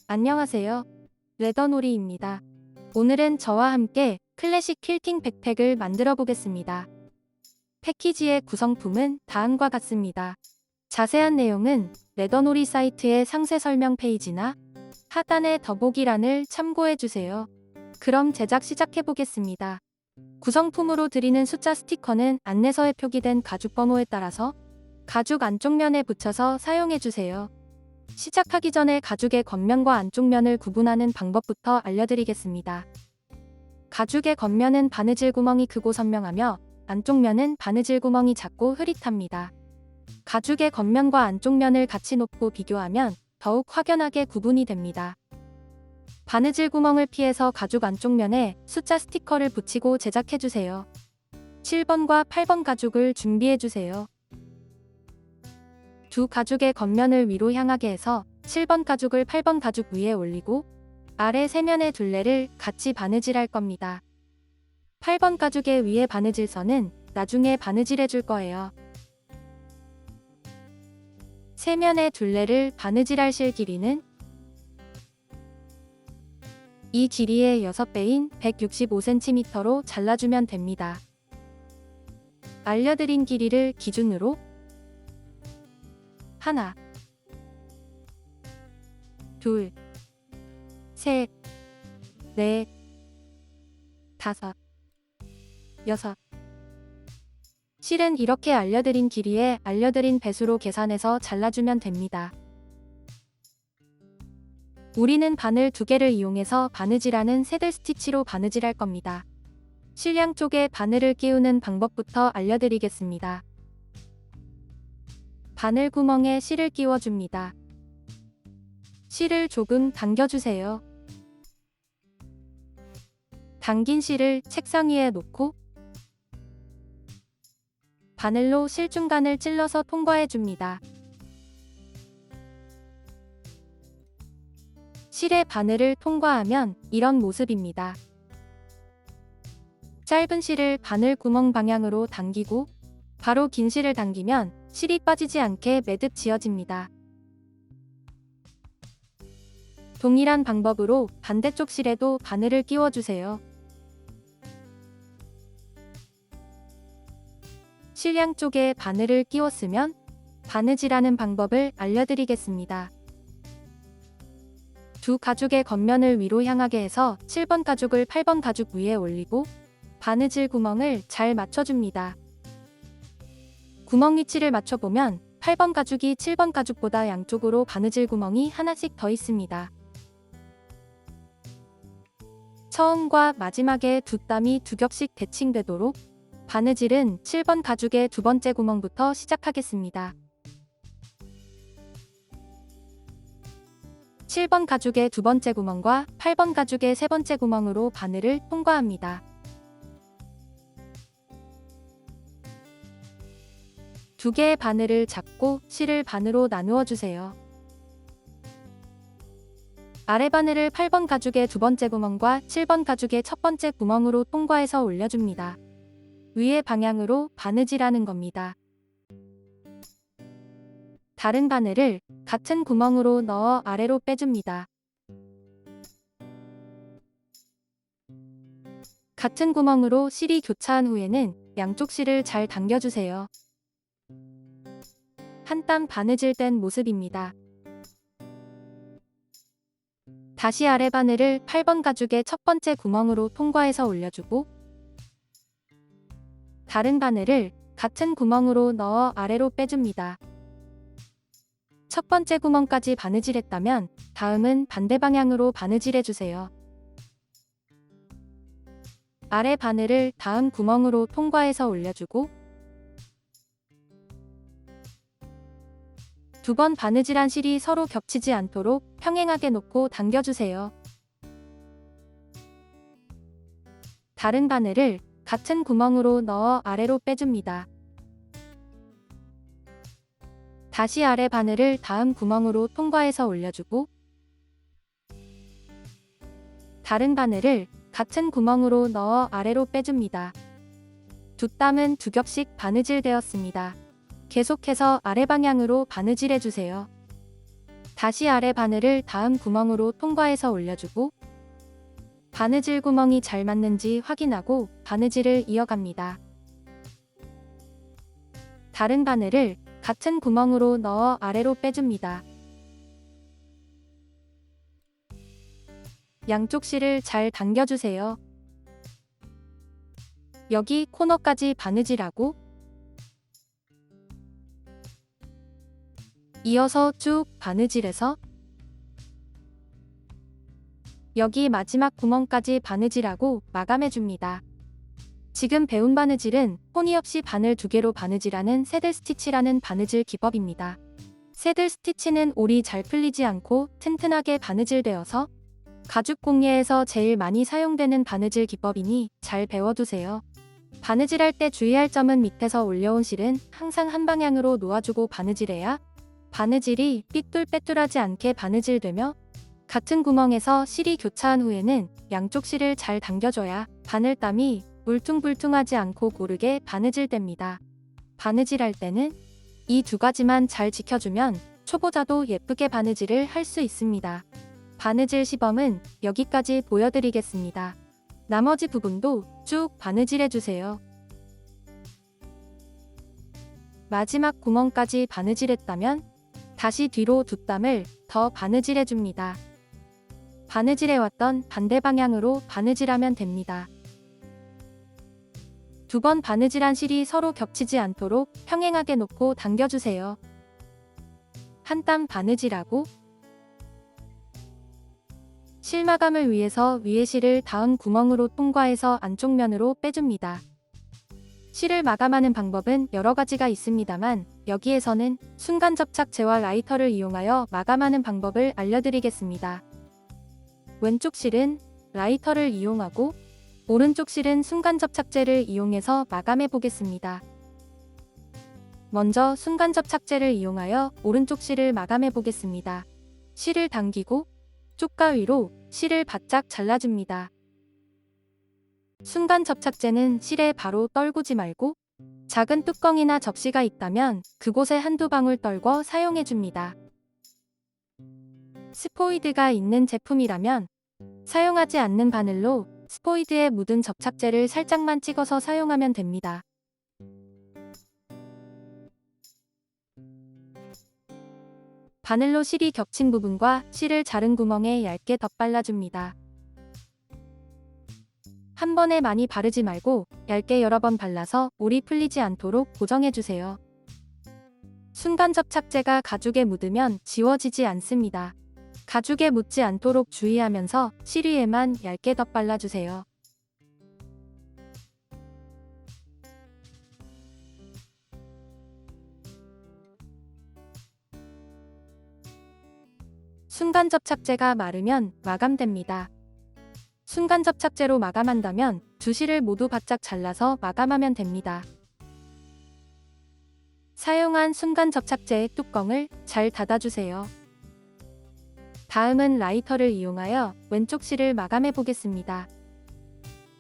안녕하세요. 레더놀이입니다. 오늘은 저와 함께 클래식 퀼팅 백팩을 만들어 보겠습니다. 패키지의 구성품은 다음과 같습니다. 자세한 내용은 레더놀이 사이트의 상세 설명 페이지나 하단의 더보기란을 참고해 주세요. 그럼 제작 시작해 보겠습니다. 구성품으로 드리는 숫자 스티커는 안내서에 표기된 가죽 번호에 따라서 가죽 안쪽 면에 붙여서 사용해 주세요. 시작하기 전에 가죽의 겉면과 안쪽 면을 구분하는 방법부터 알려드리겠습니다. 가죽의 겉면은 바느질 구멍이 크고 선명하며 안쪽 면은 바느질 구멍이 작고 흐릿합니다. 가죽의 겉면과 안쪽 면을 같이 놓고 비교하면 더욱 확연하게 구분이 됩니다. 바느질 구멍을 피해서 가죽 안쪽 면에 숫자 스티커를 붙이고 제작해주세요. 7번과 8번 가죽을 준비해주세요. 두 가죽의 겉면을 위로 향하게 해서 7번 가죽을 8번 가죽 위에 올리고 아래 세 면의 둘레를 같이 바느질할 겁니다. 8번 가죽의 위에 바느질선은 나중에 바느질해 줄 거예요. 세 면의 둘레를 바느질할 실 길이는 이 길이의 6배인 165cm로 잘라주면 됩니다. 알려드린 길이를 기준으로 하나, 둘, 셋, 넷, 다섯, 여섯. 실은 이렇게 알려드린 길이에 알려드린 배수로 계산해서 잘라주면 됩니다. 우리는 바늘 2개를 이용해서 바느질하는 새들 스티치로 바느질할 겁니다. 실 양쪽에 바늘을 끼우는 방법부터 알려드리겠습니다. 바늘 구멍에 실을 끼워줍니다. 실을 조금 당겨주세요. 당긴 실을 책상 위에 놓고 바늘로 실 중간을 찔러서 통과해줍니다. 실의 바늘을 통과하면 이런 모습입니다. 짧은 실을 바늘 구멍 방향으로 당기고 바로 긴 실을 당기면 실이 빠지지 않게 매듭 지어집니다. 동일한 방법으로 반대쪽 실에도 바늘을 끼워주세요. 실 양쪽에 바늘을 끼웠으면 바느질하는 방법을 알려드리겠습니다. 두 가죽의 겉면을 위로 향하게 해서 7번 가죽을 8번 가죽 위에 올리고 바느질 구멍을 잘 맞춰줍니다. 구멍 위치를 맞춰보면 8번 가죽이 7번 가죽보다 양쪽으로 바느질 구멍이 하나씩 더 있습니다. 처음과 마지막에 두 땀이 두 겹씩 대칭되도록 바느질은 7번 가죽의 두 번째 구멍부터 시작하겠습니다. 7번 가죽의 두 번째 구멍과 8번 가죽의 세 번째 구멍으로 바늘을 통과합니다. 두 개의 바늘을 잡고 실을 반으로 나누어 주세요. 아래 바늘을 8번 가죽의 두 번째 구멍과 7번 가죽의 첫 번째 구멍으로 통과해서 올려줍니다. 위의 방향으로 바느질하는 겁니다. 다른 바늘을 같은 구멍으로 넣어 아래로 빼줍니다. 같은 구멍으로 실이 교차한 후에는 양쪽 실을 잘 당겨주세요. 한 땀 바느질 된 모습입니다. 다시 아래 바늘을 8번 가죽의 첫 번째 구멍으로 통과해서 올려주고 다른 바늘을 같은 구멍으로 넣어 아래로 빼줍니다. 첫 번째 구멍까지 바느질했다면 다음은 반대 방향으로 바느질해주세요. 아래 바늘을 다음 구멍으로 통과해서 올려주고 두 번 바느질한 실이 서로 겹치지 않도록 평행하게 놓고 당겨주세요. 다른 바늘을 같은 구멍으로 넣어 아래로 빼줍니다. 다시 아래 바늘을 다음 구멍으로 통과해서 올려주고 다른 바늘을 같은 구멍으로 넣어 아래로 빼줍니다. 두 땀은 두 겹씩 바느질 되었습니다. 계속해서 아래 방향으로 바느질해주세요. 다시 아래 바늘을 다음 구멍으로 통과해서 올려주고 바느질 구멍이 잘 맞는지 확인하고 바느질을 이어갑니다. 다른 바늘을 같은 구멍으로 넣어 아래로 빼줍니다. 양쪽 실을 잘 당겨주세요. 여기 코너까지 바느질하고 이어서 쭉 바느질해서 여기 마지막 구멍까지 바느질하고 마감해줍니다. 지금 배운 바느질은 포니 없이 바늘 2개로 바느질하는 새들 스티치라는 바느질 기법입니다. 새들 스티치는 올이 잘 풀리지 않고 튼튼하게 바느질되어서 가죽 공예에서 제일 많이 사용되는 바느질 기법이니 잘 배워두세요. 바느질할 때 주의할 점은 밑에서 올려온 실은 항상 한 방향으로 놓아주고 바느질해야 바느질이 삐뚤빼뚤하지 않게 바느질되며 같은 구멍에서 실이 교차한 후에는 양쪽 실을 잘 당겨줘야 바늘땀이 울퉁불퉁하지 않고 고르게 바느질됩니다. 바느질할 때는 이 2가지만 잘 지켜주면 초보자도 예쁘게 바느질을 할 수 있습니다. 바느질 시범은 여기까지 보여드리겠습니다. 나머지 부분도 쭉 바느질해주세요. 마지막 구멍까지 바느질했다면 다시 뒤로 2땀을 더 바느질해줍니다. 바느질해왔던 반대 방향으로 바느질하면 됩니다. 2번 바느질한 실이 서로 겹치지 않도록 평행하게 놓고 당겨주세요. 한 땀 바느질하고 실 마감을 위해서 위에 실을 다음 구멍으로 통과해서 안쪽 면으로 빼줍니다. 실을 마감하는 방법은 여러 가지가 있습니다만 여기에서는 순간 접착제와 라이터를 이용하여 마감하는 방법을 알려드리겠습니다. 왼쪽 실은 라이터를 이용하고 오른쪽 실은 순간 접착제를 이용해서 마감해 보겠습니다. 먼저 순간 접착제를 이용하여 오른쪽 실을 마감해 보겠습니다. 실을 당기고 쪽가위로 실을 바짝 잘라줍니다. 순간 접착제는 실에 바로 떨구지 말고 작은 뚜껑이나 접시가 있다면 그곳에 한두 방울 떨궈 사용해줍니다. 스포이드가 있는 제품이라면 사용하지 않는 바늘로 스포이드에 묻은 접착제를 살짝만 찍어서 사용하면 됩니다. 바늘로 실이 겹친 부분과 실을 자른 구멍에 얇게 덧발라줍니다. 한 번에 많이 바르지 말고 얇게 여러 번 발라서 올이 풀리지 않도록 고정해주세요. 순간 접착제가 가죽에 묻으면 지워지지 않습니다. 가죽에 묻지 않도록 주의하면서 실 위에만 얇게 덧발라주세요. 순간 접착제가 마르면 마감됩니다. 순간 접착제로 마감한다면 2실을 모두 바짝 잘라서 마감하면 됩니다. 사용한 순간 접착제의 뚜껑을 잘 닫아주세요. 다음은 라이터를 이용하여 왼쪽 실을 마감해 보겠습니다.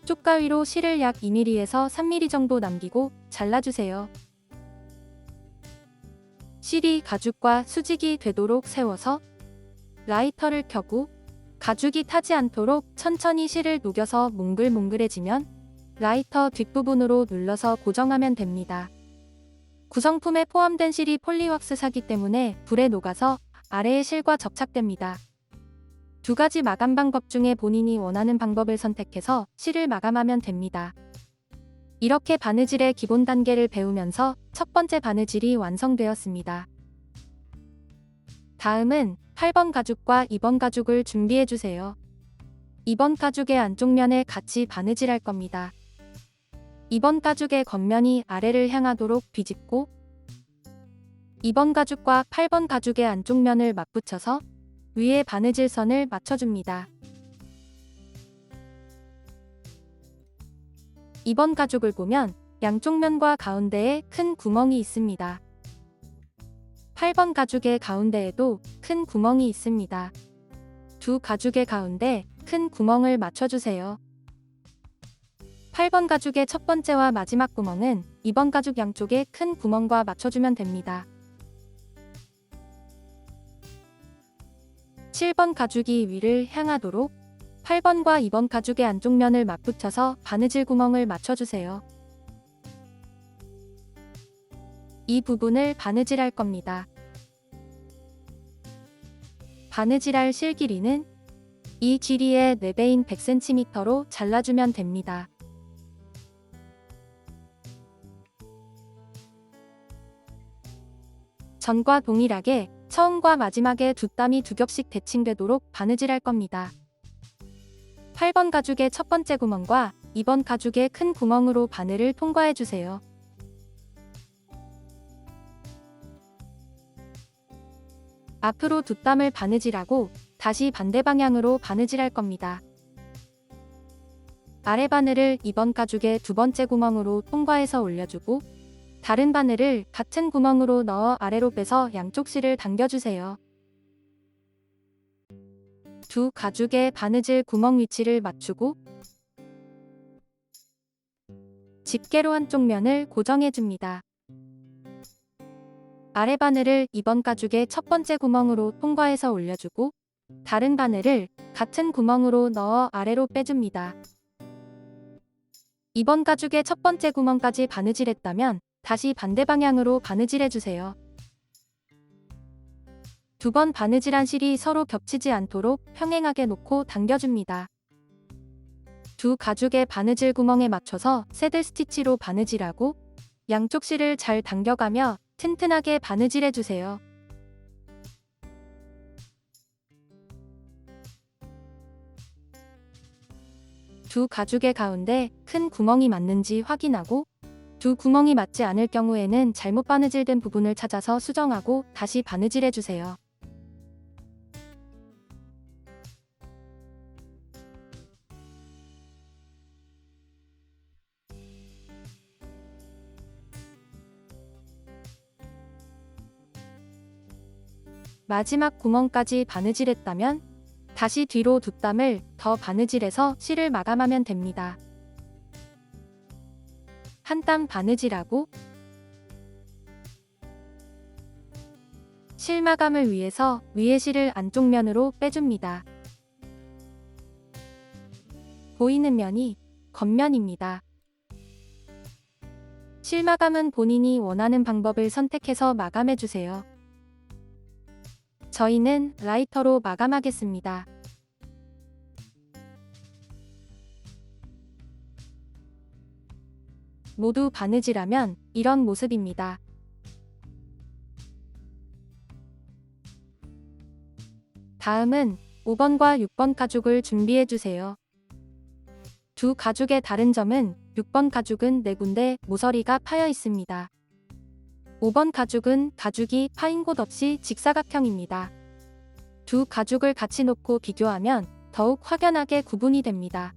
쪽가위로 실을 약 2mm에서 3mm 정도 남기고 잘라주세요. 실이 가죽과 수직이 되도록 세워서 라이터를 켜고 가죽이 타지 않도록 천천히 실을 녹여서 몽글몽글해지면 라이터 뒷부분으로 눌러서 고정하면 됩니다. 구성품에 포함된 실이 폴리왁스사기 때문에 불에 녹아서 아래의 실과 접착됩니다. 2가지 마감 방법 중에 본인이 원하는 방법을 선택해서 실을 마감하면 됩니다. 이렇게 바느질의 기본 단계를 배우면서 첫 번째 바느질이 완성되었습니다. 다음은 8번 가죽과 2번 가죽을 준비해주세요. 2번 가죽의 안쪽 면에 같이 바느질할 겁니다. 2번 가죽의 겉면이 아래를 향하도록 뒤집고 2번 가죽과 8번 가죽의 안쪽 면을 맞붙여서 위에 바느질선을 맞춰줍니다. 2번 가죽을 보면 양쪽 면과 가운데에 큰 구멍이 있습니다. 8번 가죽의 가운데에도 큰 구멍이 있습니다. 2 가죽의 가운데 큰 구멍을 맞춰주세요. 8번 가죽의 첫 번째와 마지막 구멍은 2번 가죽 양쪽에 큰 구멍과 맞춰주면 됩니다. 7번 가죽이 위를 향하도록 8번과 2번 가죽의 안쪽 면을 맞붙여서 바느질 구멍을 맞춰주세요. 이 부분을 바느질할 겁니다. 바느질할 실 길이는 이 길이의 4배인 100cm로 잘라주면 됩니다. 전과 동일하게 처음과 마지막에 두 땀이 두 겹씩 대칭되도록 바느질할 겁니다. 8번 가죽의 첫 번째 구멍과 2번 가죽의 큰 구멍으로 바늘을 통과해주세요. 앞으로 두 땀을 바느질하고 다시 반대 방향으로 바느질할 겁니다. 아래 바늘을 2번 가죽의 두 번째 구멍으로 통과해서 올려주고 다른 바늘을 같은 구멍으로 넣어 아래로 빼서 양쪽 실을 당겨주세요. 두 가죽의 바느질 구멍 위치를 맞추고 집게로 한쪽 면을 고정해줍니다. 아래 바늘을 2번 가죽의 첫 번째 구멍으로 통과해서 올려주고 다른 바늘을 같은 구멍으로 넣어 아래로 빼줍니다. 2번 가죽의 첫 번째 구멍까지 바느질했다면 다시 반대 방향으로 바느질해주세요. 두 번 바느질한 실이 서로 겹치지 않도록 평행하게 놓고 당겨줍니다. 두 가죽의 바느질 구멍에 맞춰서 새들 스티치로 바느질하고 양쪽 실을 잘 당겨가며 튼튼하게 바느질해주세요. 두 가죽의 가운데 큰 구멍이 맞는지 확인하고 두 구멍이 맞지 않을 경우에는 잘못 바느질된 부분을 찾아서 수정하고 다시 바느질해주세요. 마지막 구멍까지 바느질했다면 다시 뒤로 두 땀을 더 바느질해서 실을 마감하면 됩니다. 한 땀 바느질하고 실 마감을 위해서 위에 실을 안쪽 면으로 빼줍니다. 보이는 면이 겉면입니다. 실 마감은 본인이 원하는 방법을 선택해서 마감해주세요. 저희는 라이터로 마감하겠습니다. 모두 바느질하면 이런 모습입니다. 다음은 5번과 6번 가죽을 준비해주세요. 두 가죽의 다른 점은 6번 가죽은 4군데 모서리가 파여 있습니다. 5번 가죽은 가죽이 파인 곳 없이 직사각형입니다. 두 가죽을 같이 놓고 비교하면 더욱 확연하게 구분이 됩니다.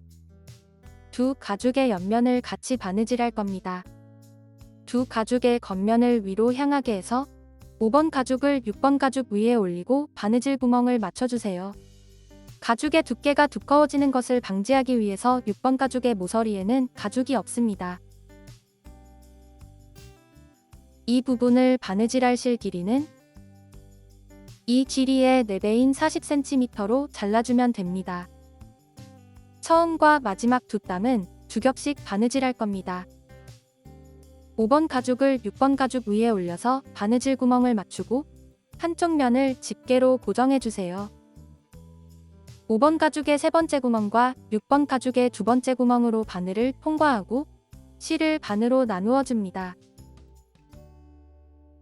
두 가죽의 옆면을 같이 바느질할 겁니다. 두 가죽의 겉면을 위로 향하게 해서 5번 가죽을 6번 가죽 위에 올리고 바느질 구멍을 맞춰주세요. 가죽의 두께가 두꺼워지는 것을 방지하기 위해서 6번 가죽의 모서리에는 가죽이 없습니다. 이 부분을 바느질할 실 길이는 이 길이의 4배인 40cm로 잘라주면 됩니다. 처음과 마지막 두 땀은 두 겹씩 바느질할 겁니다. 5번 가죽을 6번 가죽 위에 올려서 바느질 구멍을 맞추고 한쪽 면을 집게로 고정해주세요. 5번 가죽의 세 번째 구멍과 6번 가죽의 두 번째 구멍으로 바늘을 통과하고 실을 반으로 나누어 줍니다.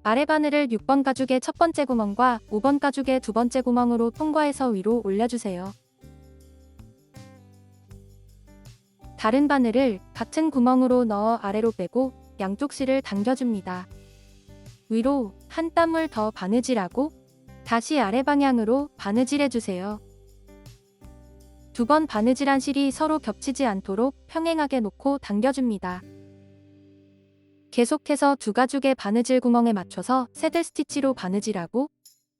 아래 바늘을 6번 가죽의 첫 번째 구멍과 5번 가죽의 두 번째 구멍으로 통과해서 위로 올려주세요. 다른 바늘을 같은 구멍으로 넣어 아래로 빼고 양쪽 실을 당겨줍니다. 위로 한 땀을 더 바느질하고 다시 아래 방향으로 바느질해주세요. 두 번 바느질한 실이 서로 겹치지 않도록 평행하게 놓고 당겨줍니다. 계속해서 두 가죽의 바느질 구멍에 맞춰서 새들 스티치로 바느질하고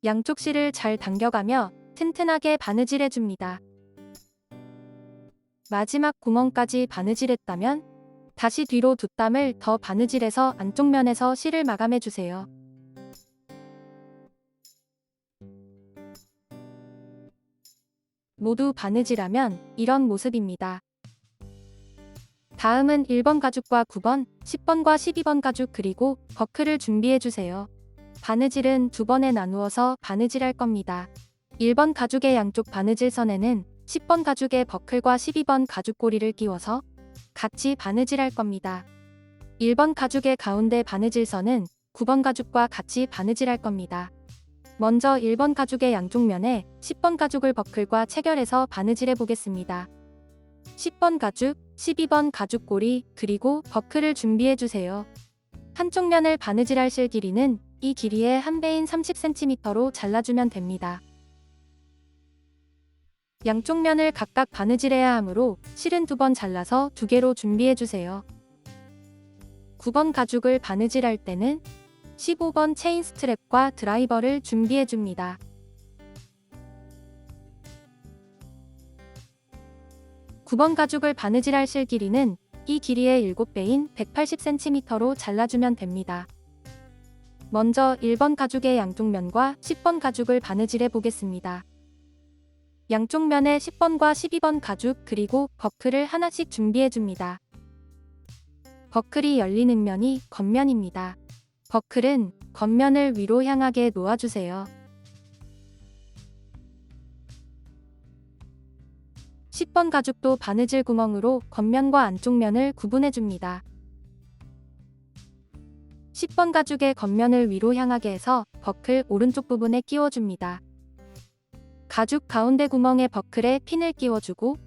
양쪽 실을 잘 당겨가며 튼튼하게 바느질해줍니다. 마지막 구멍까지 바느질했다면 다시 뒤로 두 땀을 더 바느질해서 안쪽 면에서 실을 마감해주세요. 모두 바느질하면 이런 모습입니다. 다음은 1번 가죽과 9번, 10번과 12번 가죽 그리고 버클을 준비해주세요. 바느질은 두 번에 나누어서 바느질할 겁니다. 1번 가죽의 양쪽 바느질선에는 10번 가죽의 버클과 12번 가죽고리를 끼워서 같이 바느질할 겁니다. 1번 가죽의 가운데 바느질선은 9번 가죽과 같이 바느질할 겁니다. 먼저 1번 가죽의 양쪽 면에 10번 가죽을 버클과 체결해서 바느질해 보겠습니다. 10번 가죽, 12번 가죽고리, 그리고 버클을 준비해주세요. 한쪽 면을 바느질할 실 길이는 이 길이의 한 배인 30cm로 잘라주면 됩니다. 양쪽 면을 각각 바느질해야 하므로 실은 2번 잘라서 2개로 준비해주세요. 9번 가죽을 바느질할 때는 15번 체인 스트랩과 드라이버를 준비해줍니다. 9번 가죽을 바느질할 실 길이는 이 길이의 7배인 180cm로 잘라주면 됩니다. 먼저 1번 가죽의 양쪽 면과 10번 가죽을 바느질해 보겠습니다. 양쪽 면에 10번과 12번 가죽 그리고 버클을 하나씩 준비해줍니다. 버클이 열리는 면이 겉면입니다. 버클은 겉면을 위로 향하게 놓아주세요. 10번 가죽도 바느질 구멍으로 겉면과 안쪽 면을 구분해줍니다. 10번 가죽의 겉면을 위로 향하게 해서 버클 오른쪽 부분에 끼워줍니다. 가죽 가운데 구멍에 버클에 핀을 끼워주고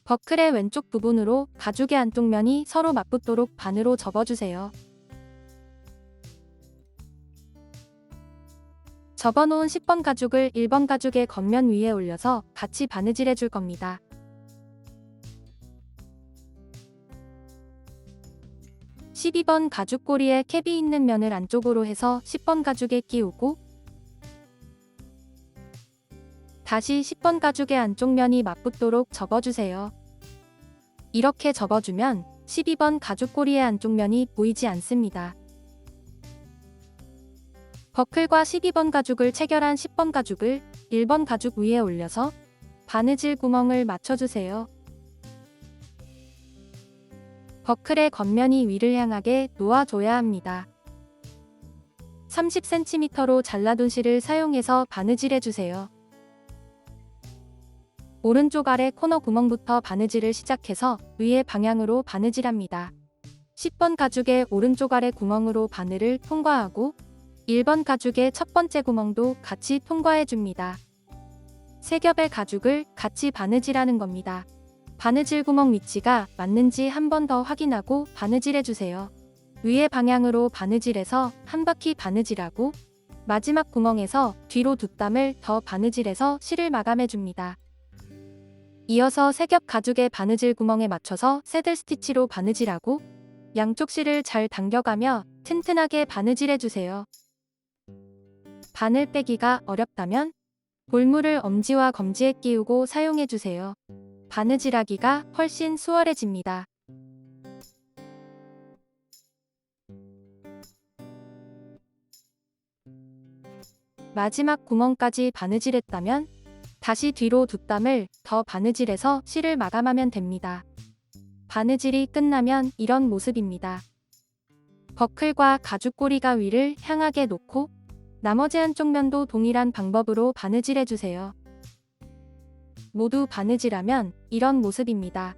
버클의 왼쪽 부분으로 가죽의 안쪽 면이 서로 맞붙도록 반으로 접어주세요. 접어놓은 10번 가죽을 1번 가죽의 겉면 위에 올려서 같이 바느질해 줄 겁니다. 12번 가죽고리에 캡이 있는 면을 안쪽으로 해서 10번 가죽에 끼우고 다시 10번 가죽의 안쪽 면이 맞붙도록 접어주세요. 이렇게 접어주면 12번 가죽고리의 안쪽 면이 보이지 않습니다. 버클과 12번 가죽을 체결한 10번 가죽을 1번 가죽 위에 올려서 바느질 구멍을 맞춰주세요. 버클의 겉면이 위를 향하게 놓아줘야 합니다. 30cm로 잘라둔 실을 사용해서 바느질해주세요. 오른쪽 아래 코너 구멍부터 바느질을 시작해서 위의 방향으로 바느질합니다. 10번 가죽의 오른쪽 아래 구멍으로 바늘을 통과하고 1번 가죽의 첫 번째 구멍도 같이 통과해줍니다. 세 겹의 가죽을 같이 바느질하는 겁니다. 바느질 구멍 위치가 맞는지 한 번 더 확인하고 바느질해주세요. 위의 방향으로 바느질해서 한 바퀴 바느질하고 마지막 구멍에서 뒤로 2땀을 더 바느질해서 실을 마감해줍니다. 이어서 세 겹 가죽의 바느질 구멍에 맞춰서 새들 스티치로 바느질하고 양쪽 실을 잘 당겨가며 튼튼하게 바느질해주세요. 바늘 빼기가 어렵다면 볼물을 엄지와 검지에 끼우고 사용해주세요. 바느질하기가 훨씬 수월해집니다. 마지막 구멍까지 바느질했다면 다시 뒤로 2땀을 더 바느질해서 실을 마감하면 됩니다. 바느질이 끝나면 이런 모습입니다. 버클과 가죽고리가 위를 향하게 놓고 나머지 한쪽 면도 동일한 방법으로 바느질해주세요. 모두 바느질하면 이런 모습입니다.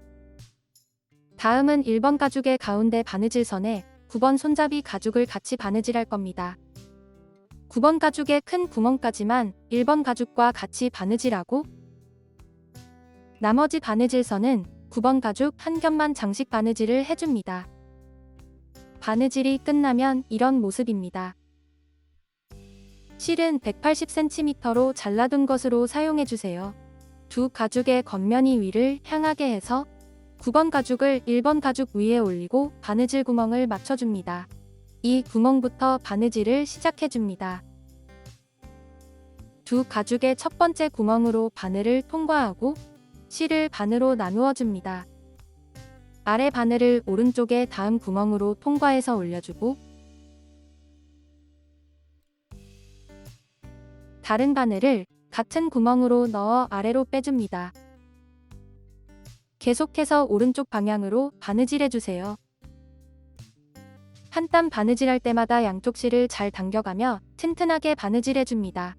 다음은 1번 가죽의 가운데 바느질선에 9번 손잡이 가죽을 같이 바느질할 겁니다. 9번 가죽의 큰 구멍까지만 1번 가죽과 같이 바느질하고 나머지 바느질선은 9번 가죽 한 겹만 장식 바느질을 해줍니다. 바느질이 끝나면 이런 모습입니다. 실은 180cm로 잘라둔 것으로 사용해주세요. 두 가죽의 겉면이 위를 향하게 해서 9번 가죽을 1번 가죽 위에 올리고 바느질 구멍을 맞춰줍니다. 이 구멍부터 바느질을 시작해줍니다. 두 가죽의 첫 번째 구멍으로 바늘을 통과하고 실을 반으로 나누어 줍니다. 아래 바늘을 오른쪽의 다음 구멍으로 통과해서 올려주고 다른 바늘을 같은 구멍으로 넣어 아래로 빼줍니다. 계속해서 오른쪽 방향으로 바느질해주세요. 한 땀 바느질할 때마다 양쪽 실을 잘 당겨가며 튼튼하게 바느질해줍니다.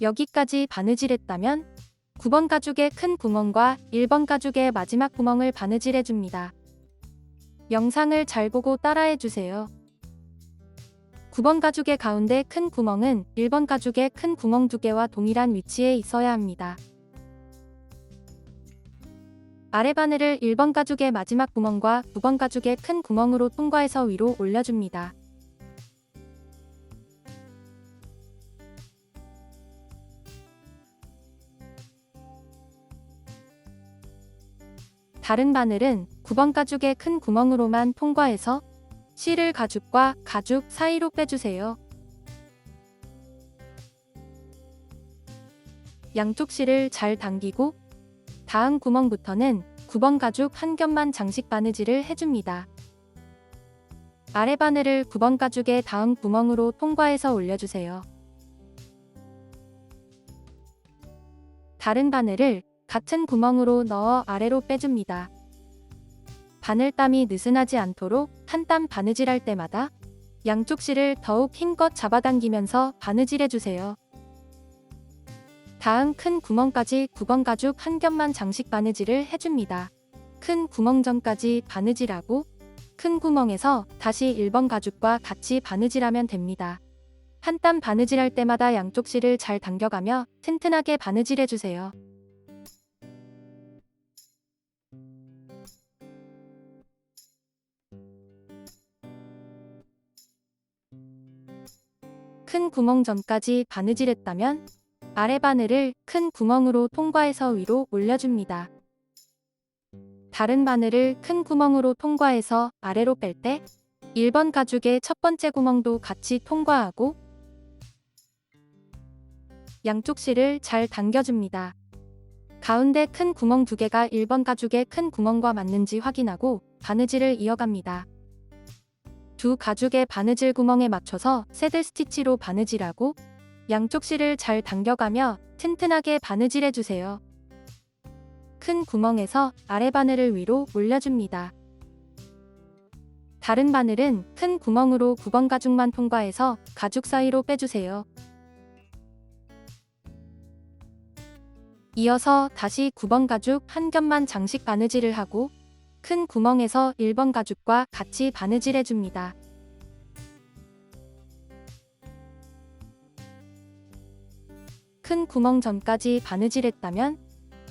여기까지 바느질했다면 9번 가죽의 큰 구멍과 1번 가죽의 마지막 구멍을 바느질해줍니다. 영상을 잘 보고 따라해주세요. 9번 가죽의 가운데 큰 구멍은 1번 가죽의 큰 구멍 2개와 동일한 위치에 있어야 합니다. 아래 바늘을 1번 가죽의 마지막 구멍과 9번 가죽의 큰 구멍으로 통과해서 위로 올려줍니다. 다른 바늘은 9번 가죽의 큰 구멍으로만 통과해서 실을 가죽과 가죽 사이로 빼주세요. 양쪽 실을 잘 당기고 다음 구멍부터는 9번 가죽 한 겹만 장식 바느질을 해줍니다. 아래 바늘을 9번 가죽의 다음 구멍으로 통과해서 올려주세요. 다른 바늘을 같은 구멍으로 넣어 아래로 빼줍니다. 바늘땀이 느슨하지 않도록 한 땀 바느질할 때마다 양쪽 실을 더욱 힘껏 잡아당기면서 바느질해주세요. 다음 큰 구멍까지 9번 가죽 한 겹만 장식 바느질을 해줍니다. 큰 구멍 전까지 바느질하고 큰 구멍에서 다시 1번 가죽과 같이 바느질하면 됩니다. 한 땀 바느질할 때마다 양쪽 실을 잘 당겨가며 튼튼하게 바느질해주세요. 큰 구멍 전까지 바느질했다면 아래 바늘을 큰 구멍으로 통과해서 위로 올려줍니다. 다른 바늘을 큰 구멍으로 통과해서 아래로 뺄 때 1번 가죽의 첫 번째 구멍도 같이 통과하고 양쪽 실을 잘 당겨줍니다. 가운데 큰 구멍 2개가 1번 가죽의 큰 구멍과 맞는지 확인하고 바느질을 이어갑니다. 두 가죽의 바느질 구멍에 맞춰서 새들 스티치로 바느질하고 양쪽 실을 잘 당겨가며 튼튼하게 바느질해주세요. 큰 구멍에서 아래 바늘을 위로 올려줍니다. 다른 바늘은 큰 구멍으로 9번 가죽만 통과해서 가죽 사이로 빼주세요. 이어서 다시 9번 가죽 한 겹만 장식 바느질을 하고 큰 구멍에서 1번 가죽과 같이 바느질해줍니다. 큰 구멍 전까지 바느질했다면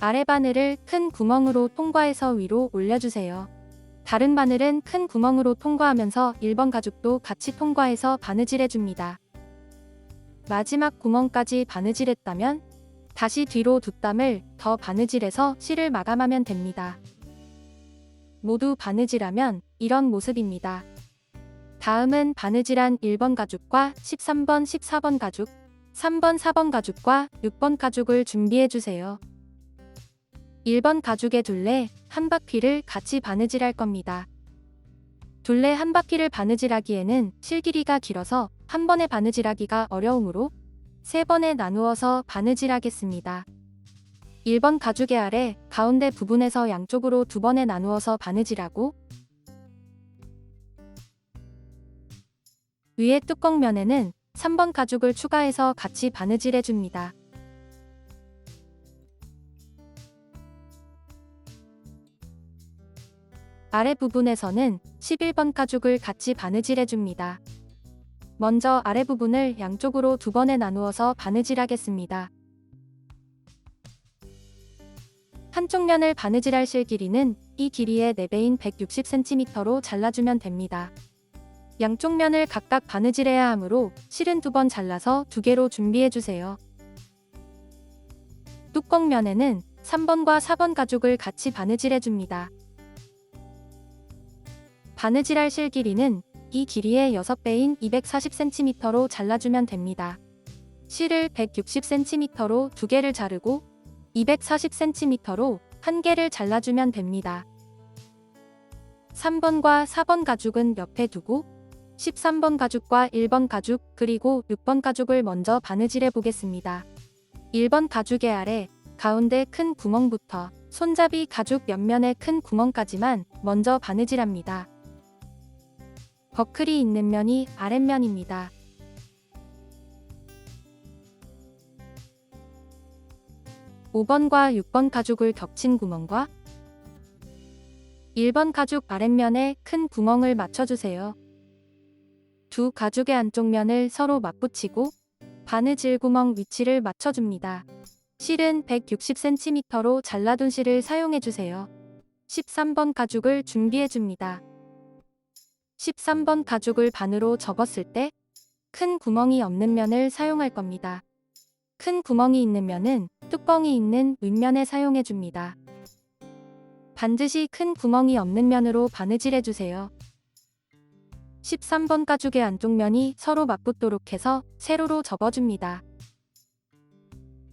아래 바늘을 큰 구멍으로 통과해서 위로 올려주세요. 다른 바늘은 큰 구멍으로 통과하면서 1번 가죽도 같이 통과해서 바느질해줍니다. 마지막 구멍까지 바느질했다면 다시 뒤로 2땀을 더 바느질해서 실을 마감하면 됩니다. 모두 바느질하면 이런 모습입니다. 다음은 바느질한 1번 가죽과 13번, 14번 가죽, 3번, 4번 가죽과 6번 가죽을 준비해주세요. 1번 가죽의 둘레 한 바퀴를 같이 바느질할 겁니다. 둘레 한 바퀴를 바느질하기에는 실 길이가 길어서 한 번에 바느질하기가 어려우므로 3번에 나누어서 바느질하겠습니다. 1번 가죽의 아래 가운데 부분에서 양쪽으로 2번에 나누어서 바느질하고 위에 뚜껑면에는 3번 가죽을 추가해서 같이 바느질해줍니다. 아래 부분에서는 11번 가죽을 같이 바느질해줍니다. 먼저 아래 부분을 양쪽으로 2번에 나누어서 바느질하겠습니다. 한쪽 면을 바느질할 실 길이는 이 길이의 4배인 160cm로 잘라주면 됩니다. 양쪽 면을 각각 바느질해야 하므로 실은 2번 잘라서 2개로 준비해주세요. 뚜껑면에는 3번과 4번 가죽을 같이 바느질해줍니다. 바느질할 실 길이는 이 길이의 6배인 240cm로 잘라주면 됩니다. 실을 160cm로 2개를 자르고 240cm로 1개를 잘라주면 됩니다. 3번과 4번 가죽은 옆에 두고 13번 가죽과 1번 가죽 그리고 6번 가죽을 먼저 바느질해 보겠습니다. 1번 가죽의 아래 가운데 큰 구멍부터 손잡이 가죽 옆면의 큰 구멍까지만 먼저 바느질합니다. 버클이 있는 면이 아랫면입니다. 5번과 6번 가죽을 겹친 구멍과 1번 가죽 아랫면에 큰 구멍을 맞춰주세요. 두 가죽의 안쪽 면을 서로 맞붙이고 바느질 구멍 위치를 맞춰줍니다. 실은 160cm로 잘라둔 실을 사용해주세요. 13번 가죽을 준비해줍니다. 13번 가죽을 반으로 접었을 때 큰 구멍이 없는 면을 사용할 겁니다. 큰 구멍이 있는 면은 뚜껑이 있는 윗면에 사용해줍니다. 반드시 큰 구멍이 없는 면으로 바느질해주세요. 13번 가죽의 안쪽 면이 서로 맞붙도록 해서 세로로 접어줍니다.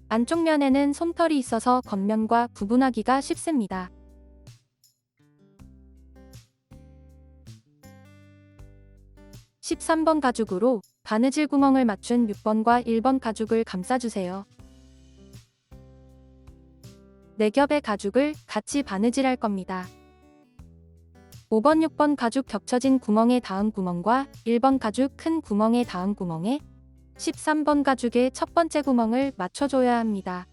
안쪽 면에는 솜털이 있어서 겉면과 구분하기가 쉽습니다. (13번) 가죽으로 바느질 구멍을 맞춘 6번과 1번 가죽을 감싸주세요. 4겹의 가죽을 같이 바느질할 겁니다. 5번, 6번 가죽 겹쳐진 구멍에 닿은 구멍과 1번 가죽 큰 구멍에 닿은 구멍에 13번 가죽의 첫 번째 구멍을 맞춰줘야 합니다.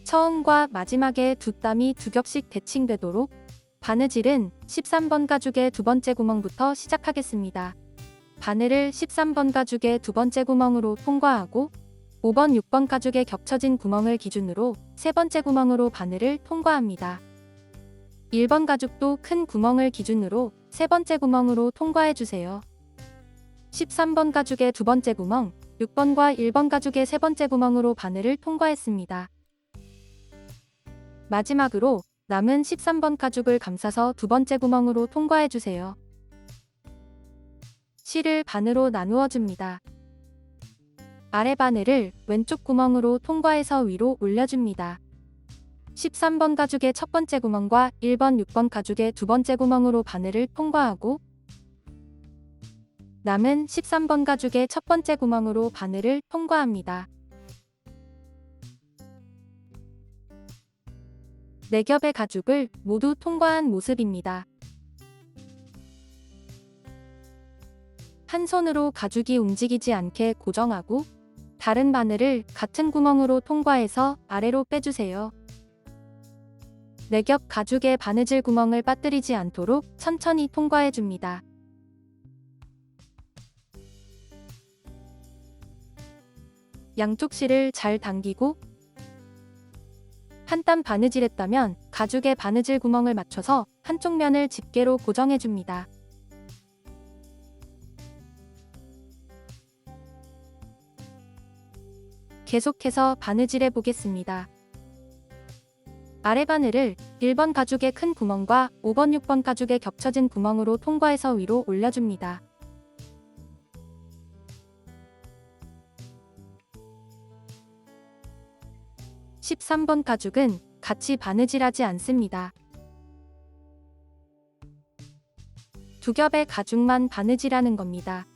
처음과 마지막에 두 땀이 2겹씩 대칭되도록 바느질은 13번 가죽의 두 번째 구멍부터 시작하겠습니다. 바늘을 13번 가죽의 두 번째 구멍으로 통과하고 5번, 6번 가죽의 겹쳐진 구멍을 기준으로 세 번째 구멍으로 바늘을 통과합니다. 1번 가죽도 큰 구멍을 기준으로 세 번째 구멍으로 통과해주세요. 13번 가죽의 두 번째 구멍, 6번과 1번 가죽의 세 번째 구멍으로 바늘을 통과했습니다. 마지막으로 남은 13번 가죽을 감싸서 두 번째 구멍으로 통과해주세요. 실을 반으로 나누어 줍니다. 아래 바늘을 왼쪽 구멍으로 통과해서 위로 올려줍니다. 13번 가죽의 첫 번째 구멍과 1번, 6번 가죽의 두 번째 구멍으로 바늘을 통과하고 남은 13번 가죽의 첫 번째 구멍으로 바늘을 통과합니다. 4겹의 가죽을 모두 통과한 모습입니다. 한 손으로 가죽이 움직이지 않게 고정하고 다른 바늘을 같은 구멍으로 통과해서 아래로 빼주세요. 4겹 가죽의 바느질 구멍을 빠뜨리지 않도록 천천히 통과해줍니다. 양쪽 실을 잘 당기고 한 땀 바느질했다면 가죽의 바느질 구멍을 맞춰서 한쪽 면을 집게로 고정해줍니다. 계속해서 바느질해 보겠습니다. 아래 바늘을 1번 가죽의 큰 구멍과 5번, 6번 가죽의 겹쳐진 구멍으로 통과해서 위로 올려줍니다. (13번) 가죽은 같이 바느질하지 않습니다. 2겹의 가죽만 바느질하는 겁니다.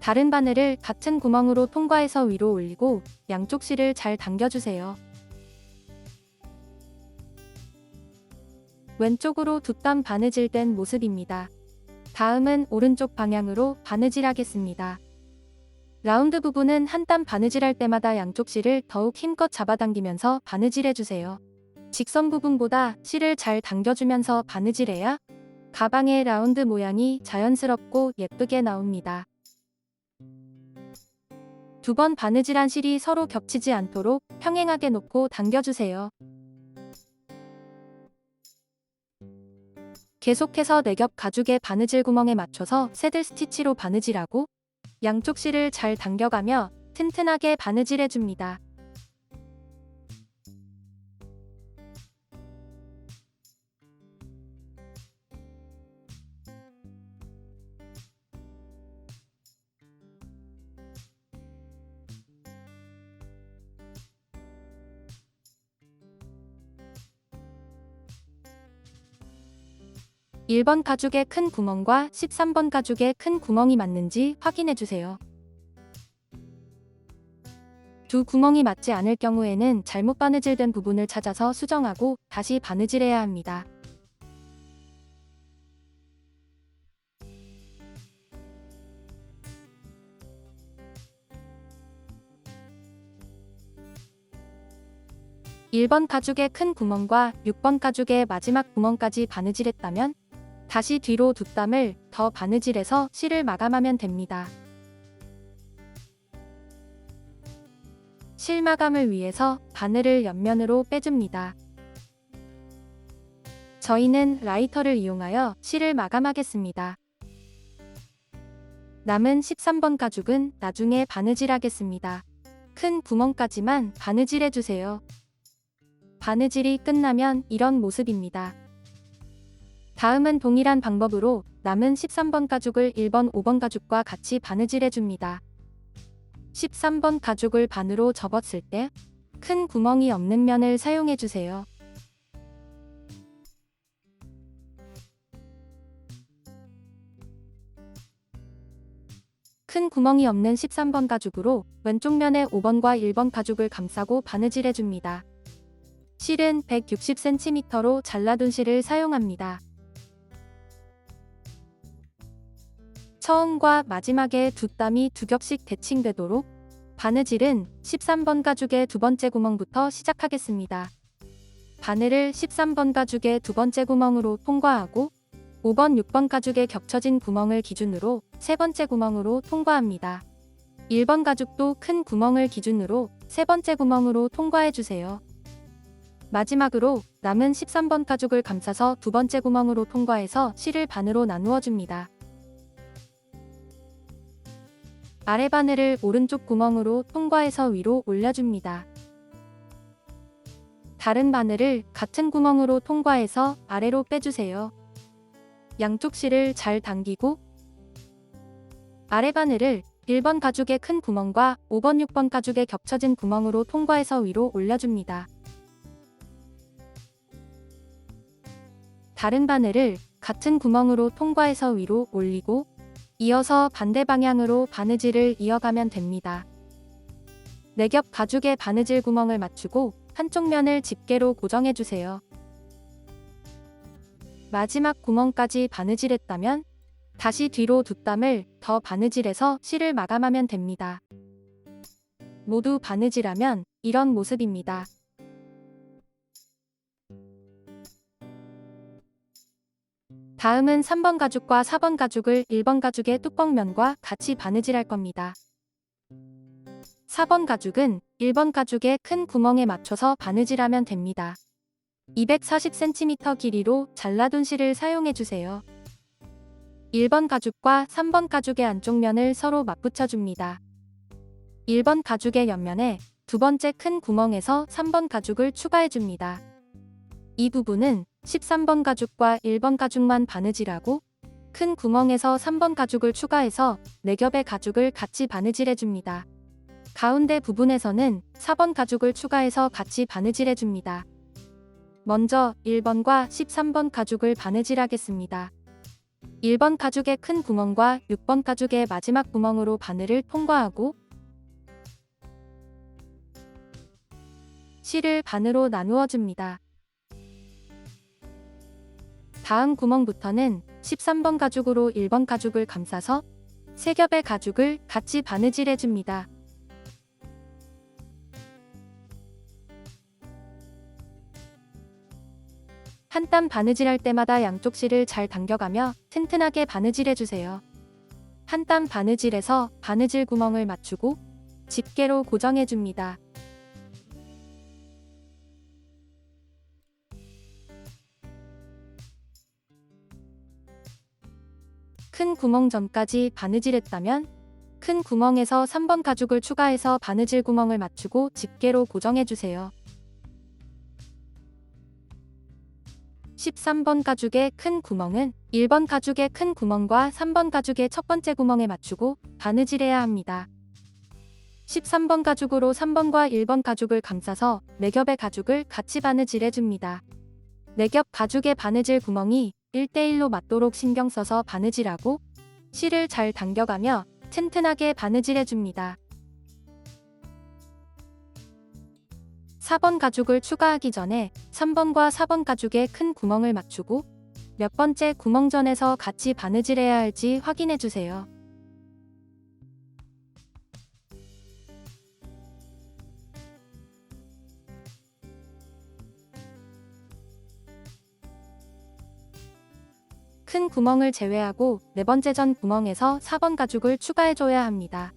다른 바늘을 같은 구멍으로 통과해서 위로 올리고 양쪽 실을 잘 당겨주세요. 왼쪽으로 두 땀 바느질된 모습입니다. 다음은 오른쪽 방향으로 바느질하겠습니다. 라운드 부분은 한 땀 바느질할 때마다 양쪽 실을 더욱 힘껏 잡아당기면서 바느질해주세요. 직선 부분보다 실을 잘 당겨주면서 바느질해야 가방의 라운드 모양이 자연스럽고 예쁘게 나옵니다. 2번 바느질한 실이 서로 겹치지 않도록 평행하게 놓고 당겨주세요. 계속해서 4겹 가죽의 바느질 구멍에 맞춰서 새들 스티치로 바느질하고 양쪽 실을 잘 당겨가며 튼튼하게 바느질해줍니다. 1번 가죽의 큰 구멍과 13번 가죽의 큰 구멍이 맞는지 확인해 주세요. 두 구멍이 맞지 않을 경우에는 잘못 바느질된 부분을 찾아서 수정하고 다시 바느질해야 합니다. (1번) 가죽의 큰 구멍과 (6번) 가죽의 마지막 구멍까지 바느질했다면 다시 뒤로 두 땀을 더 바느질해서 실을 마감하면 됩니다. 실 마감을 위해서 바늘을 옆면으로 빼줍니다. 저희는 라이터를 이용하여 실을 마감하겠습니다. 남은 13번 가죽은 나중에 바느질하겠습니다. 큰 구멍까지만 바느질해주세요. 바느질이 끝나면 이런 모습입니다. 다음은 동일한 방법으로 남은 13번 가죽을 1번, 5번 가죽과 같이 바느질해줍니다. 13번 가죽을 반으로 접었을 때 큰 구멍이 없는 면을 사용해주세요. 큰 구멍이 없는 13번 가죽으로 왼쪽 면에 5번과 1번 가죽을 감싸고 바느질해줍니다. 실은 160cm로 잘라둔 실을 사용합니다. 처음과 마지막에 두 땀이 두 겹씩 대칭되도록 바느질은 13번 가죽의 두 번째 구멍부터 시작하겠습니다. 바늘을 13번 가죽의 두 번째 구멍으로 통과하고 5번, 6번 가죽의 겹쳐진 구멍을 기준으로 세 번째 구멍으로 통과합니다. 1번 가죽도 큰 구멍을 기준으로 세 번째 구멍으로 통과해주세요. 마지막으로 남은 13번 가죽을 감싸서 두 번째 구멍으로 통과해서 실을 반으로 나누어 줍니다. 아래 바늘을 오른쪽 구멍으로 통과해서 위로 올려줍니다. 다른 바늘을 같은 구멍으로 통과해서 아래로 빼주세요. 양쪽 실을 잘 당기고 아래 바늘을 1번 가죽의 큰 구멍과 5번, 6번 가죽의 겹쳐진 구멍으로 통과해서 위로 올려줍니다. 다른 바늘을 같은 구멍으로 통과해서 위로 올리고 이어서 반대 방향으로 바느질을 이어가면 됩니다. 4겹 가죽의 바느질 구멍을 맞추고 한쪽 면을 집게로 고정해주세요. 마지막 구멍까지 바느질했다면 다시 뒤로 두 땀을 더 바느질해서 실을 마감하면 됩니다. 모두 바느질하면 이런 모습입니다. 다음은 3번 가죽과 4번 가죽을 1번 가죽의 뚜껑면과 같이 바느질할 겁니다. 4번 가죽은 1번 가죽의 큰 구멍에 맞춰서 바느질하면 됩니다. 240cm 길이로 잘라둔 실을 사용해주세요. 1번 가죽과 3번 가죽의 안쪽 면을 서로 맞붙여줍니다. 1번 가죽의 옆면에 두 번째 큰 구멍에서 3번 가죽을 추가해줍니다. 이 부분은 13번 가죽과 1번 가죽만 바느질하고 큰 구멍에서 3번 가죽을 추가해서 4겹의 가죽을 같이 바느질해줍니다. 가운데 부분에서는 4번 가죽을 추가해서 같이 바느질해줍니다. 먼저 1번과 13번 가죽을 바느질하겠습니다. 1번 가죽의 큰 구멍과 6번 가죽의 마지막 구멍으로 바늘을 통과하고 실을 반으로 나누어 줍니다. 다음 구멍부터는 13번 가죽으로 1번 가죽을 감싸서 3겹의 가죽을 같이 바느질해줍니다. 한 땀 바느질할 때마다 양쪽 실을 잘 당겨가며 튼튼하게 바느질해주세요. 한 땀 바느질해서 바느질 구멍을 맞추고 집게로 고정해줍니다. 큰 구멍 전까지 바느질했다면 큰 구멍에서 3번 가죽을 추가해서 바느질 구멍을 맞추고 집게로 고정해주세요. 13번 가죽의 큰 구멍은 1번 가죽의 큰 구멍과 3번 가죽의 첫 번째 구멍에 맞추고 바느질해야 합니다. 13번 가죽으로 3번과 1번 가죽을 감싸서 4겹의 가죽을 같이 바느질해줍니다. 4겹 가죽의 바느질 구멍이 1대1로 맞도록 신경 써서 바느질하고 실을 잘 당겨가며 튼튼하게 바느질해줍니다. 4번 가죽을 추가하기 전에 3번과 4번 가죽에 큰 구멍을 맞추고 몇 번째 구멍전에서 같이 바느질해야 할지 확인해주세요. 큰 구멍을 제외하고 네 번째 전 구멍에서 4번 가죽을 추가해줘야 합니다.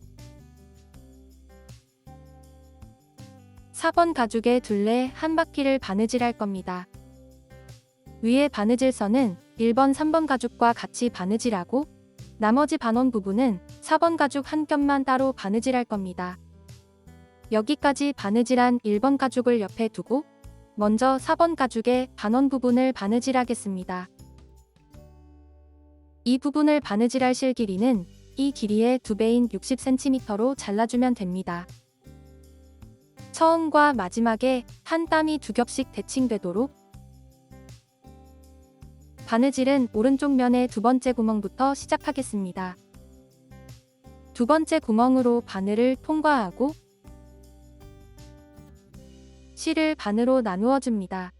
4번 가죽의 둘레 한 바퀴를 바느질할 겁니다. 위에 바느질선은 1번, 3번 가죽과 같이 바느질하고 나머지 반원 부분은 4번 가죽 한 겹만 따로 바느질할 겁니다. 여기까지 바느질한 1번 가죽을 옆에 두고 먼저 4번 가죽의 반원 부분을 바느질하겠습니다. 이 부분을 바느질할 실 길이는 이 길이의 2배인 60cm로 잘라주면 됩니다. 처음과 마지막에 한 땀이 2겹씩 대칭되도록 바느질은 오른쪽 면의 두 번째 구멍부터 시작하겠습니다. 두 번째 구멍으로 바늘을 통과하고 실을 반으로 나누어 줍니다.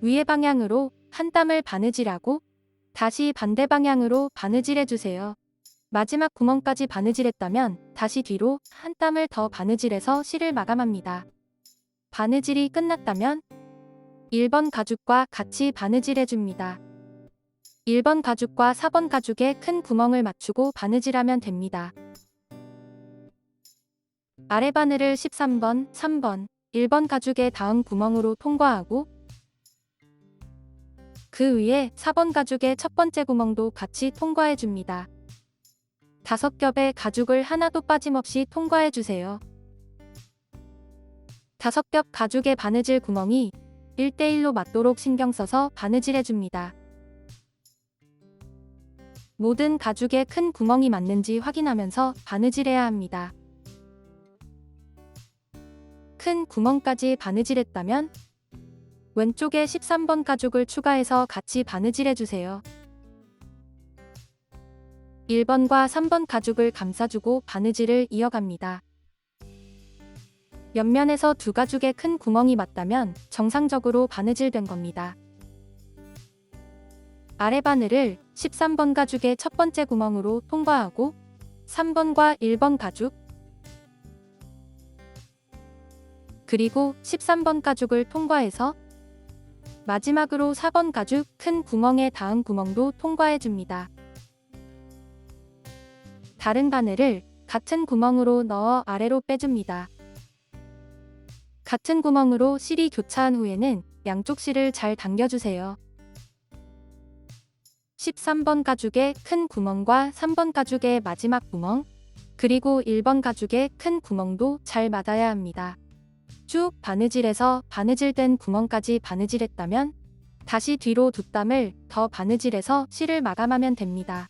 위의 방향으로 한 땀을 바느질하고 다시 반대 방향으로 바느질해주세요. 마지막 구멍까지 바느질했다면 다시 뒤로 한 땀을 더 바느질해서 실을 마감합니다. 바느질이 끝났다면 1번 가죽과 같이 바느질해줍니다. 1번 가죽과 4번 가죽에 큰 구멍을 맞추고 바느질하면 됩니다. 아래 바늘을 13번, 3번, 1번 가죽의 다음 구멍으로 통과하고 그 위에 4번 가죽의 첫 번째 구멍도 같이 통과해줍니다. 5겹의 가죽을 하나도 빠짐없이 통과해주세요. 5겹 가죽의 바느질 구멍이 1대1로 맞도록 신경 써서 바느질해줍니다. 모든 가죽에 큰 구멍이 맞는지 확인하면서 바느질해야 합니다. 큰 구멍까지 바느질했다면 왼쪽에 13번 가죽을 추가해서 같이 바느질해주세요. 1번과 3번 가죽을 감싸주고 바느질을 이어갑니다. 옆면에서 두 가죽에 큰 구멍이 맞다면 정상적으로 바느질된 겁니다. 아래 바늘을 13번 가죽의 첫 번째 구멍으로 통과하고 3번과 1번 가죽 그리고 13번 가죽을 통과해서 마지막으로 4번 가죽 큰 구멍의 다음 구멍도 통과해줍니다. 다른 바늘을 같은 구멍으로 넣어 아래로 빼줍니다. 같은 구멍으로 실이 교차한 후에는 양쪽 실을 잘 당겨주세요. 13번 가죽의 큰 구멍과 3번 가죽의 마지막 구멍, 그리고 1번 가죽의 큰 구멍도 잘 맞아야 합니다. 쭉 바느질해서 바느질된 구멍까지 바느질했다면 다시 뒤로 두 땀을 더 바느질해서 실을 마감하면 됩니다.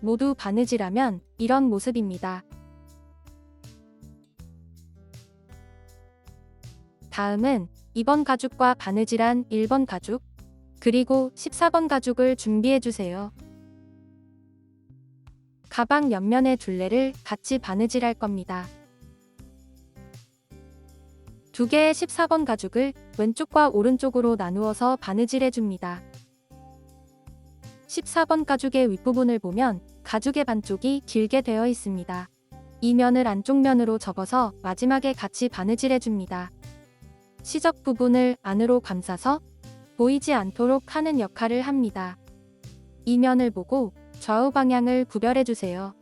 모두 바느질하면 이런 모습입니다. 다음은 2번 가죽과 바느질한 1번 가죽, 그리고 14번 가죽을 준비해주세요. 가방 옆면의 둘레를 같이 바느질할 겁니다. 두 개의 14번 가죽을 왼쪽과 오른쪽으로 나누어서 바느질해줍니다. 14번 가죽의 윗부분을 보면 가죽의 반쪽이 길게 되어 있습니다. 이 면을 안쪽 면으로 접어서 마지막에 같이 바느질해줍니다. 시접 부분을 안으로 감싸서 보이지 않도록 하는 역할을 합니다. 이 면을 보고 좌우 방향을 구별해주세요.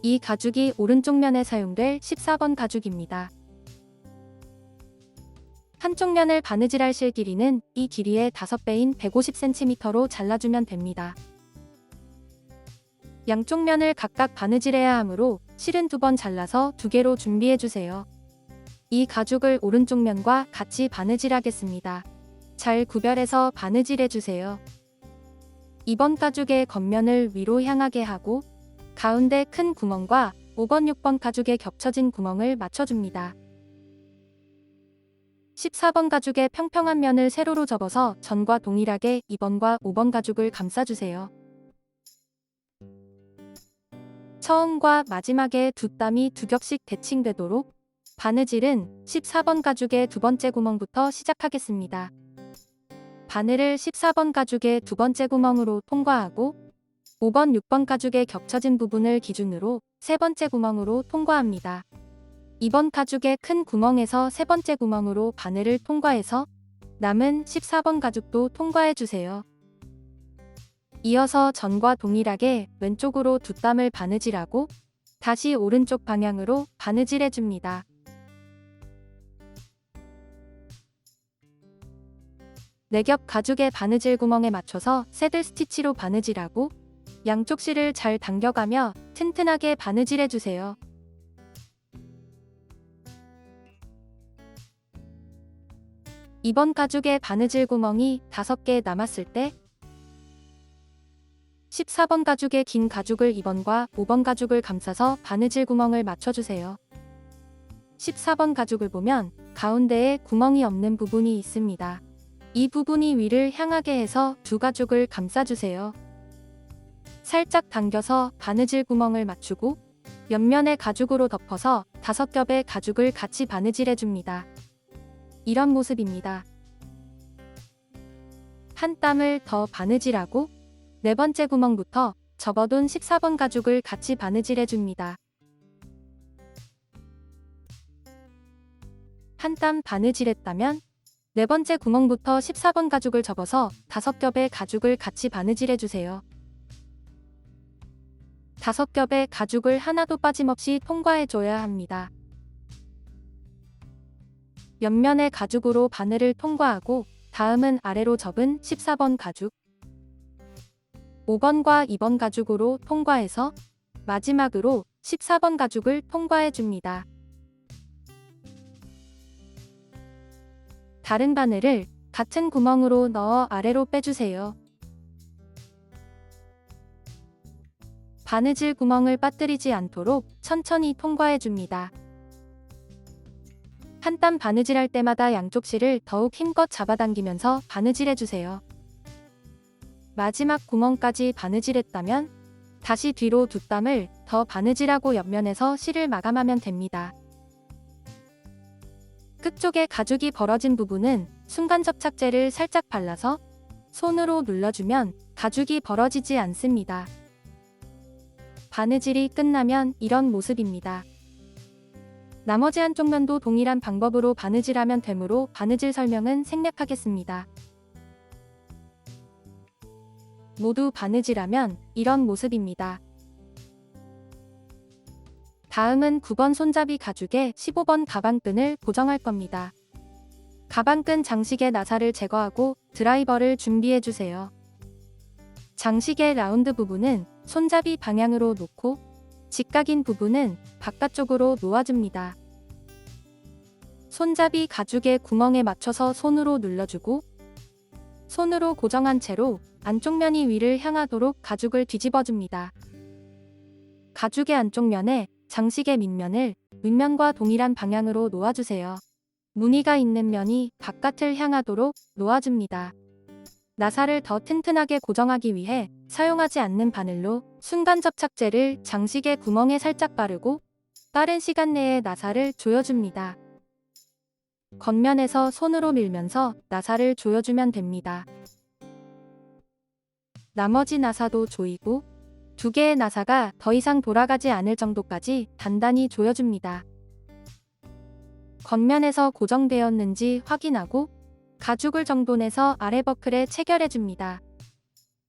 이 가죽이 오른쪽 면에 사용될 14번 가죽입니다. 한쪽 면을 바느질할 실 길이는 이 길이의 5배인 150cm로 잘라주면 됩니다. 양쪽 면을 각각 바느질해야 하므로 실은 2번 잘라서 2개로 준비해주세요. 이 가죽을 오른쪽 면과 같이 바느질하겠습니다. 잘 구별해서 바느질해주세요. 2번 가죽의 겉면을 위로 향하게 하고 가운데 큰 구멍과 5번, 6번 가죽의 겹쳐진 구멍을 맞춰줍니다. 14번 가죽의 평평한 면을 세로로 접어서 전과 동일하게 2번과 5번 가죽을 감싸주세요. 처음과 마지막에 두 땀이 두 겹씩 대칭되도록 바느질은 14번 가죽의 두 번째 구멍부터 시작하겠습니다. 바늘을 14번 가죽의 두 번째 구멍으로 통과하고 5번, 6번 가죽의 겹쳐진 부분을 기준으로 세 번째 구멍으로 통과합니다. 2번 가죽의 큰 구멍에서 세 번째 구멍으로 바늘을 통과해서 남은 14번 가죽도 통과해주세요. 이어서 전과 동일하게 왼쪽으로 두 땀을 바느질하고 다시 오른쪽 방향으로 바느질해줍니다. 네 겹 가죽의 바느질 구멍에 맞춰서 새들 스티치로 바느질하고 양쪽 실을 잘 당겨가며 튼튼하게 바느질해주세요. 이번 가죽의 바느질 구멍이 5개 남았을 때 14번 가죽의 긴 가죽을 2번과 5번 가죽을 감싸서 바느질 구멍을 맞춰주세요. 14번 가죽을 보면 가운데에 구멍이 없는 부분이 있습니다. 이 부분이 위를 향하게 해서 두 가죽을 감싸주세요. 살짝 당겨서 바느질 구멍을 맞추고 옆면에 가죽으로 덮어서 5겹의 가죽을 같이 바느질해줍니다. 이런 모습입니다. 한 땀을 더 바느질하고 네 번째 구멍부터 접어둔 14번 가죽을 같이 바느질해줍니다. 한 땀 바느질했다면 네 번째 구멍부터 14번 가죽을 접어서 5겹의 가죽을 같이 바느질해주세요. 5겹의 가죽을 하나도 빠짐없이 통과해줘야 합니다. 옆면의 가죽으로 바늘을 통과하고 다음은 아래로 접은 14번 가죽 5번과 2번 가죽으로 통과해서 마지막으로 14번 가죽을 통과해줍니다. 다른 바늘을 같은 구멍으로 넣어 아래로 빼주세요. 바느질 구멍을 빠뜨리지 않도록 천천히 통과해줍니다. 한 땀 바느질할 때마다 양쪽 실을 더욱 힘껏 잡아당기면서 바느질해주세요. 마지막 구멍까지 바느질했다면 다시 뒤로 두 땀을 더 바느질하고 옆면에서 실을 마감하면 됩니다. 끝쪽에 가죽이 벌어진 부분은 순간 접착제를 살짝 발라서 손으로 눌러주면 가죽이 벌어지지 않습니다. 바느질이 끝나면 이런 모습입니다. 나머지 한쪽 면도 동일한 방법으로 바느질하면 되므로 바느질 설명은 생략하겠습니다. 모두 바느질하면 이런 모습입니다. 다음은 9번 손잡이 가죽에 15번 가방끈을 고정할 겁니다. 가방끈 장식의 나사를 제거하고 드라이버를 준비해주세요. 장식의 라운드 부분은 손잡이 방향으로 놓고 직각인 부분은 바깥쪽으로 놓아줍니다. 손잡이 가죽의 구멍에 맞춰서 손으로 눌러주고 손으로 고정한 채로 안쪽 면이 위를 향하도록 가죽을 뒤집어줍니다. 가죽의 안쪽 면에 장식의 밑면을 윗면과 동일한 방향으로 놓아주세요. 무늬가 있는 면이 바깥을 향하도록 놓아줍니다. 나사를 더 튼튼하게 고정하기 위해 사용하지 않는 바늘로 순간 접착제를 장식의 구멍에 살짝 바르고 빠른 시간 내에 나사를 조여줍니다. 겉면에서 손으로 밀면서 나사를 조여주면 됩니다. 나머지 나사도 조이고 2개의 나사가 더 이상 돌아가지 않을 정도까지 단단히 조여줍니다. 겉면에서 고정되었는지 확인하고 가죽을 정돈해서 아래 버클에 체결해줍니다.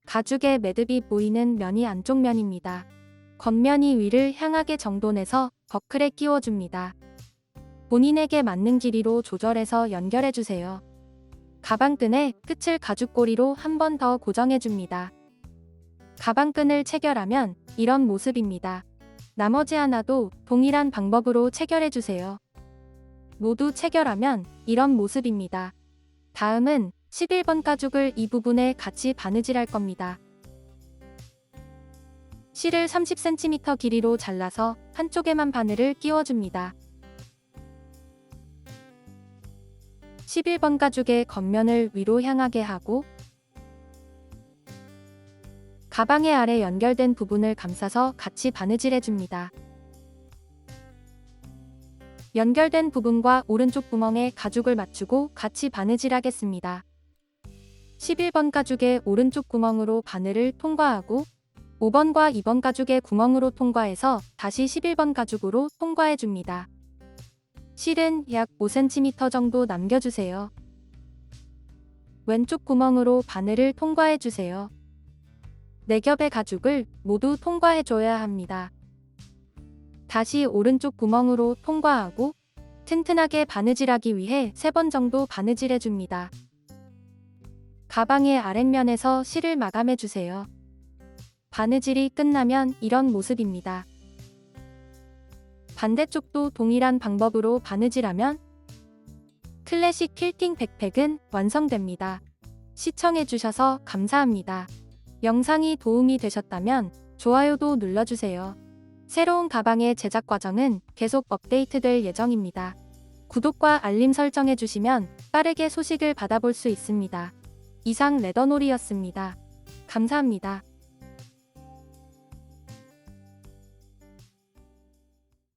가죽의 매듭이 보이는 면이 안쪽 면입니다. 겉면이 위를 향하게 정돈해서 버클에 끼워줍니다. 본인에게 맞는 길이로 조절해서 연결해주세요. 가방끈의 끝을 가죽고리로 한 번 더 고정해줍니다. 가방끈을 체결하면 이런 모습입니다. 나머지 하나도 동일한 방법으로 체결해주세요. 모두 체결하면 이런 모습입니다. 다음은 11번 가죽을 이 부분에 같이 바느질할 겁니다. 실을 30cm 길이로 잘라서 한쪽에만 바늘을 끼워줍니다. 11번 가죽의 겉면을 위로 향하게 하고 가방의 아래 연결된 부분을 감싸서 같이 바느질해줍니다. 연결된 부분과 오른쪽 구멍에 가죽을 맞추고 같이 바느질하겠습니다. 11번 가죽의 오른쪽 구멍으로 바늘을 통과하고 5번과 2번 가죽의 구멍으로 통과해서 다시 11번 가죽으로 통과해줍니다. 실은 약 5cm 정도 남겨주세요. 왼쪽 구멍으로 바늘을 통과해주세요. 4겹의 가죽을 모두 통과해줘야 합니다. 다시 오른쪽 구멍으로 통과하고 튼튼하게 바느질하기 위해 3번 정도 바느질해줍니다. 가방의 아랫면에서 실을 마감해주세요. 바느질이 끝나면 이런 모습입니다. 반대쪽도 동일한 방법으로 바느질하면 클래식 퀼팅 백팩은 완성됩니다. 시청해주셔서 감사합니다. 영상이 도움이 되셨다면 좋아요도 눌러주세요. 새로운 가방의 제작 과정은 계속 업데이트될 예정입니다. 구독과 알림 설정해주시면 빠르게 소식을 받아볼 수 있습니다. 이상 레더놀이였습니다. 감사합니다.